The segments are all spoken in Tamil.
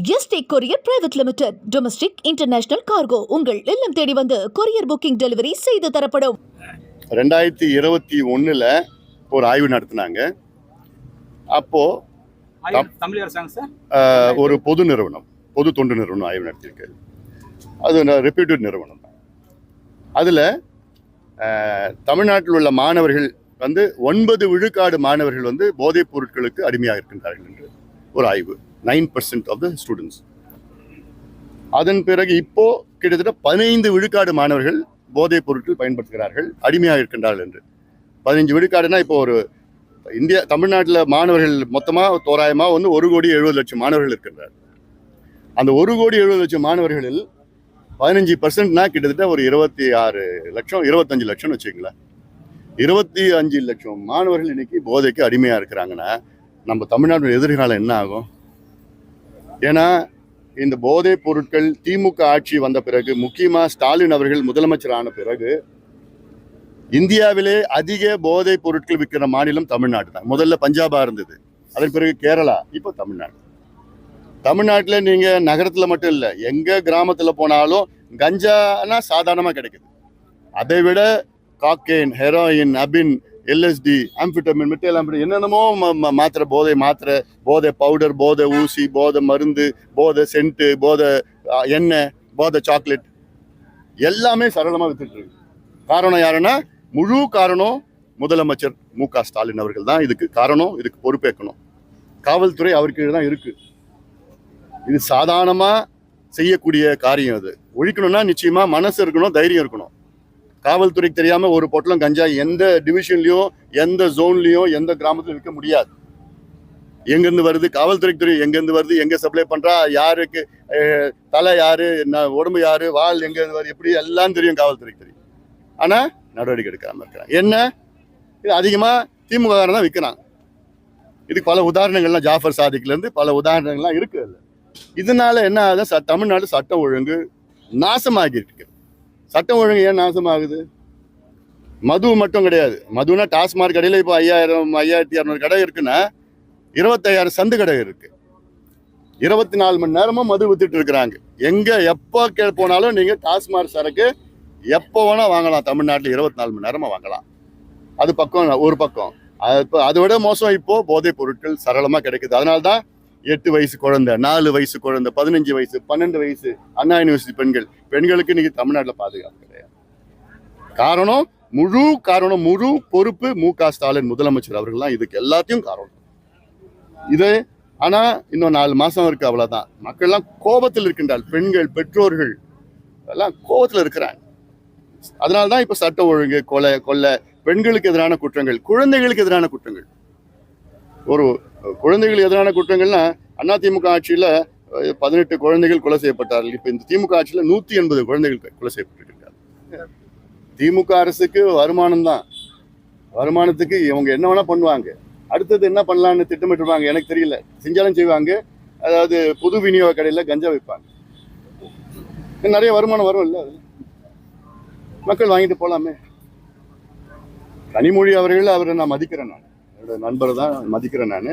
Yesterday courier private limited. Domestic international cargo உங்கள் இல்லம் தேடி வந்து கொரியர் புக்கிங் டெலிவரி செய்து தரப்படும். 2021 ஒரு ஆய்வு நடத்தினாங்க. அப்போ ஒரு பொது நிறுவனம், பொது தொண்டு நிறுவனம் ஆய்வு நடத்தியிருக்கு. அது ரெப்யூட்டட் நிறுவனம் தான். அதில் தமிழ்நாட்டில் உள்ள மாணவர்கள் 9 விழுக்காடு மாணவர்கள் போதைப் பொருட்களுக்கு அடிமையாக இருக்கின்றார்கள் என்று ஒரு ஆய்வு. 9% ஆஃப் த ஸ்டூடெண்ட்ஸ். அதன் பிறகு இப்போ கிட்டத்தட்ட 15 விழுக்காடு மாணவர்கள் போதைப் பொருட்கள் பயன்படுத்துகிறார்கள், அடிமையாக இருக்கின்றார்கள் என்று. 15 விழுக்காடுனா இப்போ ஒரு தமிழ்நாட்டில் மாணவர்கள் மொத்தமாக தோராயமாக 1,70,00,000 மாணவர்கள் இருக்கின்றார். அந்த 1,70,00,000 மாணவர்களில் 15%னா கிட்டத்தட்ட ஒரு 26 லட்சம் 25 லட்சம்னு வச்சுங்களேன். 25 லட்சம் மாணவர்கள் இன்னைக்கு போதைக்கு அடிமையாக இருக்கிறாங்கன்னா நம்ம தமிழ்நாட்டின் எதிர்காலம் என்ன ஆகும்? ஏன்னா இந்த போதைப் பொருட்கள் திமுக ஆட்சி வந்த பிறகு, முக்கியமாக ஸ்டாலின் அவர்கள் முதலமைச்சரான பிறகு, இந்தியாவிலே அதிக போதைப் பொருட்கள் விற்கிற மாநிலம் தமிழ்நாடு தான். முதல்ல பஞ்சாபா இருந்தது, அதன் பிறகு கேரளா, இப்போ தமிழ்நாடு. தமிழ்நாட்டில் நீங்கள் நகரத்தில் மட்டும் இல்லை, எங்கே கிராமத்தில் போனாலும் கஞ்சானா சாதாரணமாக கிடைக்குது. அதை விட காக்கெயின், ஹெரோயின், அபின், எல்எஸ்டி, ஆம்பிட்டமின், மெட்டைலாம்பின், என்னென்னமோ மாத்திரை, போதை பவுடர், போதை ஊசி, போதை மருந்து, போதை சென்ட்டு, போதை எண்ணெய், போதை சாக்லேட் எல்லாமே சரளமாக வித்துட்டு இருக்கு. காரணம் யாருன்னா, முழு காரணம் முதலமைச்சர் மு.க. ஸ்டாலின் அவர்கள் தான். இதுக்கு காரணம், இதுக்கு பொறுப்பேற்கணும். காவல்துறை அவருக்கு தான் இருக்கு. இது சாதாரணமாக செய்யக்கூடிய காரியம். அது ஒழிக்கணும்னா நிச்சயமா மனசு இருக்கணும், தைரியம் இருக்கணும். காவல்துறைக்கு தெரியாம ஒரு பொட்டலம் கஞ்சா எந்த டிவிஷன்லயும், எந்த ஜோன்லயும், எந்த கிராமத்திலும் விற்க முடியாது. எங்கிருந்து வருது, காவல்துறைக்கு தெரியும் எங்கிருந்து வருது, எங்க சப்ளை பண்றா, யாருக்கு தலை யாரு, உடம்பு யாரு, வால் எங்க வருது, எப்படி எல்லாம் தெரியும், காவல்துறைக்கு தெரியும். ஆனா நடவடிக்கை எடுக்காம இருக்கிறாங்க. என்ன, இது அதிகமா திமுக தான் விற்கிறாங்க. இதுக்கு பல உதாரணங்கள்லாம் ஜாஃபர் சாதிக்ல இருந்து பல உதாரணங்கள்லாம் இருக்கு. இதனால என்ன ஆகுது, தமிழ்நாடு சட்டம் ஒழுங்கு நாசமாகி இருக்கு. சட்டம் ஒழுங்கு ஏன் நாசமாகுது? மது மட்டும் கிடையாது. மதுனா டாஸ்மாக் கடையில் இப்போ 5,200 கடை இருக்குன்னா 25,000 சந்து கடை இருக்கு. 24 மணி நேரமும் மது வித்துட்டு இருக்கிறாங்க. எங்க எப்போ போனாலும் நீங்க டாஸ்மாக் சரக்கு எப்போ வேணா வாங்கலாம். தமிழ்நாட்டில் 24 மணி நேரமா வாங்கலாம். அது பக்கம், ஒரு பக்கம். அதை விட மோசம் இப்போ போதைப் பொருட்கள் சரளமா கிடைக்குது. அதனால்தான் 8 வயசு குழந்தை, 4 வயசு குழந்தை, 15 வயசு, 12 வயசு அண்ணா யூனிவர்சிட்டி பெண்களுக்கு இன்னைக்கு தமிழ்நாட்டில் பாதுகாப்பு கிடையாது. காரணம், முழு பொறுப்பு மு.க. ஸ்டாலின் முதலமைச்சர் அவர்கள் தான். இதுக்கு எல்லாத்தையும் காரணம் இது. ஆனா இன்னும் 4 மாசம் இருக்கு, அவ்வளவுதான். மக்கள்லாம் கோபத்தில் இருக்கின்றார். பெண்கள், பெற்றோர்கள் எல்லாம் கோபத்தில் இருக்கிறாங்க. அதனால்தான் இப்ப சட்ட ஒழுங்கு, கொலை, பெண்களுக்கு எதிரான குற்றங்கள், குழந்தைகளுக்கு எதிரான குற்றங்கள். ஒரு குழந்தைகள் எதிரான குற்றங்கள்னா அதிமுக ஆட்சியில 18 குழந்தைகள் கொலை செய்யப்பட்டார்கள். இப்ப இந்த திமுக ஆட்சியில 180 குழந்தைகள் கொலை செய்யப்பட்டிருக்கிறார்கள். திமுக அரசுக்கு வருமானம் தான். வருமானத்துக்கு இவங்க என்ன வேணா பண்ணுவாங்க. அடுத்தது என்ன பண்ணலான்னு திட்டமிட்டுருவாங்க, எனக்கு தெரியல. செஞ்சாலும் செய்வாங்க. அதாவது பொது விநியோக கடையில கஞ்சா வைப்பாங்க. நிறைய வருமானம் வரும் இல்ல, மக்கள் வாங்கிட்டு போலாமே. கனிமொழி அவரை நான் மதிக்கிறேன். நான் என்னோட நண்பர் தான், மதிக்கிறேன் நான்.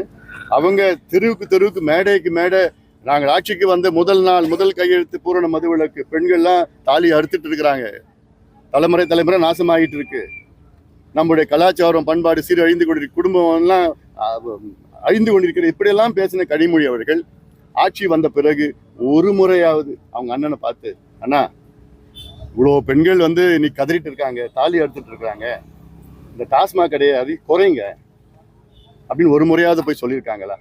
அவங்க தெருவுக்கு மேடைக்கு மேடை, நாங்கள் ஆட்சிக்கு வந்த முதல் கையெழுத்து பூரண மதுவிலக்கு, பெண்கள்லாம் தாலி அறுத்துட்டு இருக்கிறாங்க. தலைமுறை நாசமாகிட்டு இருக்கு. நம்முடைய கலாச்சாரம், பண்பாடு சீரழிந்து கொண்டிருக்கு, குடும்பம் எல்லாம் அழிந்து கொண்டிருக்கிற, இப்படியெல்லாம் பேசின கனிமொழி அவர்கள் ஆட்சி வந்த பிறகு ஒரு முறையாவது அவங்க அண்ணனை பார்த்து, அண்ணா இவ்வளோ பெண்கள் இன்னைக்கு கதறிட்டு இருக்காங்க, தாலி அறுத்துட்டு இருக்காங்க, இந்த டாஸ்மாக் கிடையாது குறைங்க அப்படின்னு ஒரு முறையாவது போய் சொல்லியிருக்காங்களா?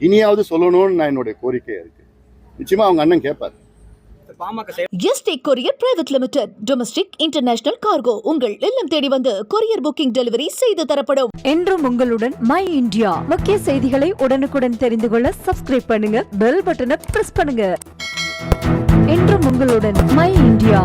இனியாவது சொல்லணும்னு நான் என்னுடைய கோரிக்கை இருக்கு. நிச்சயமா அவங்க அண்ணன் கேட்பார். Yesterday courier private limited. Domestic international cargo உங்கள் இல்லம் தேடி வந்து கொரியர் புக்கிங் டெலிவரி செய்து தரப்படும். என்றும் உங்களுடன் மை இந்தியா. முக்கிய செய்திகளை உடனுக்குடன் தெரிந்து கொள்ள சப்ஸ்கிரைப் பண்ணுங்க, பெல் பட்டனை பிரஸ் பண்ணுங்க. என்றும் உங்களுடன் மை இந்தியா.